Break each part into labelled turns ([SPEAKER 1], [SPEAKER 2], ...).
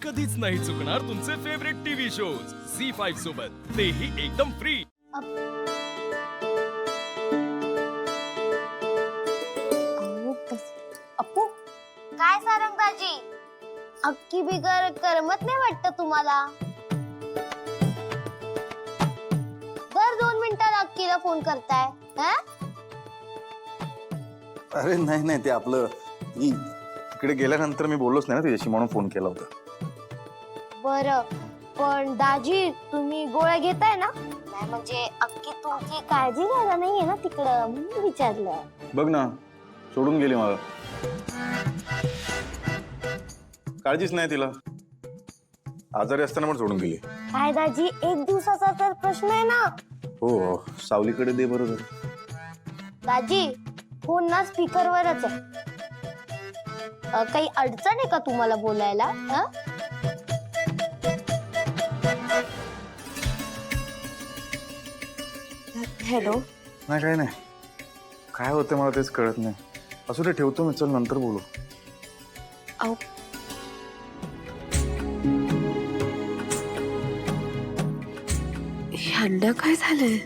[SPEAKER 1] कधीच नाही चुकणार तुमचे फेवरेट टीव्ही शोज झी5 सोबत, तेही एकदम फ्री।
[SPEAKER 2] अप्पू काय सारंगबाजी, अक्की बिगर करमत नाही वाटत तुम्हाला? दर 2 मिनिटाला अक्कीला फोन करताय हा?
[SPEAKER 3] अरे नाही नाही, ते आपलं इकडे गेल्यानंतर मी बोललोच नाही ना तुझ्याशी, म्हणून फोन केला होता।
[SPEAKER 2] बरं, पण दाजी तुम्ही गोळ्या घेताय ना? नाही म्हणजे अक्की तुमची काळजी घ्यायला नाहीये ना तिकडं, म्हणून विचारलं।
[SPEAKER 3] बघ ना, सोडून गेली मला, काळजीच नाही तिला, आजारी असताना पण सोडून गेली।
[SPEAKER 2] काय दाजी, 1 दिवसाचा तर प्रश्न आहे ना?
[SPEAKER 3] हो, सावलीकडे दे बरोबर।
[SPEAKER 2] दाजी फोन ना स्पीकरवरच आहे, काही अडचण आहे का तुम्हाला बोलायला? हॅलो।
[SPEAKER 3] नाही काय नाही, काय होतं मला तेच कळत नाही। असू दे, ठेवतो मी, चल नंतर बोलू।
[SPEAKER 2] अहो
[SPEAKER 4] ह्यांना काय झालंय?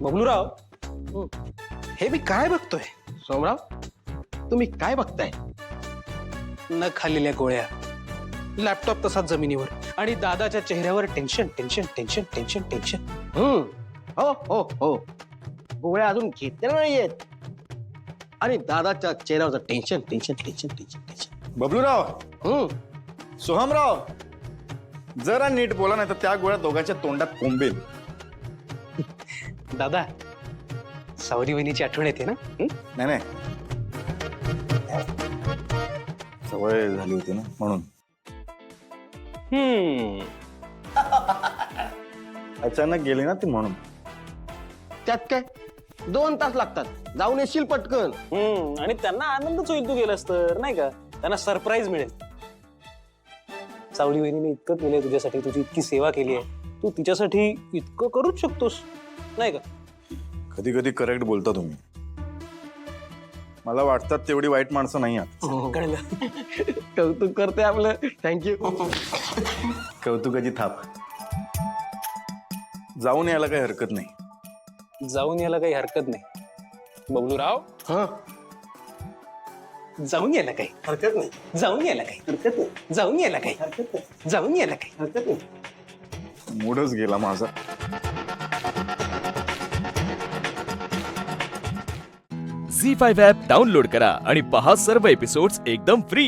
[SPEAKER 5] बबलूराव, हे मी काय बघतोय? सोमराव, तुम्ही काय बघताय? न खाल्लेल्या गोळ्या, लॅपटॉप तसाच जमिनीवर, आणि दादाच्या चेहऱ्यावर tension tension tension tension tension.
[SPEAKER 6] हो हो हो, गोळ्या अजून घेतल्या नाहीयेत आणि दादाच्या चेहऱ्यावरचं tension tension tension tension tension.
[SPEAKER 3] Bablurao, Sohamrao, जरा नीट बोला, नाही तर त्या गोळ्या दोघांच्या तोंडात कोंबेल।
[SPEAKER 5] दादा, सावरी वहिनीची आठवण येते ना?
[SPEAKER 3] नाही नाही, सवय झाली होती ना म्हणून। अचानक गेली ना ती म्हणून।
[SPEAKER 6] त्यात काय 2 तास लागतात, जाऊन येशील पटकन।
[SPEAKER 5] आणि त्यांना आनंदच होईल तू गेलास तर, नाही का? त्यांना सरप्राईज मिळेल। सावली वहिनीने इतकं केलंय तुझ्यासाठी, तुझी इतकी सेवा केली आहे, तू तिच्यासाठी इतकं करूच शकतोस, नाही का?
[SPEAKER 3] कधी कधी करेक्ट बोलता तुम्ही, मला वाटतात तेवढी वाईट माणसं नाही आहात।
[SPEAKER 6] कळलं, कौतुक करते आपलं, थँक्यू।
[SPEAKER 3] कौतुकाची थाप। जाऊन यायला काही हरकत नाही।
[SPEAKER 5] जाऊन यायला काही हरकत नाही बबलूराव,
[SPEAKER 6] हा,
[SPEAKER 5] जाऊन यायला काही
[SPEAKER 6] हरकत नाही,
[SPEAKER 5] जाऊन यायला काही
[SPEAKER 6] हरकत नाही,
[SPEAKER 5] जाऊन यायला काही
[SPEAKER 6] हरकत नाही,
[SPEAKER 5] जाऊन यायला काही
[SPEAKER 6] हरकत नाही।
[SPEAKER 3] मूडच गेला माझा।
[SPEAKER 1] झी5 ॲप डाउनलोड करा आणि पहा सर्व एपिसोड्स एकदम फ्री।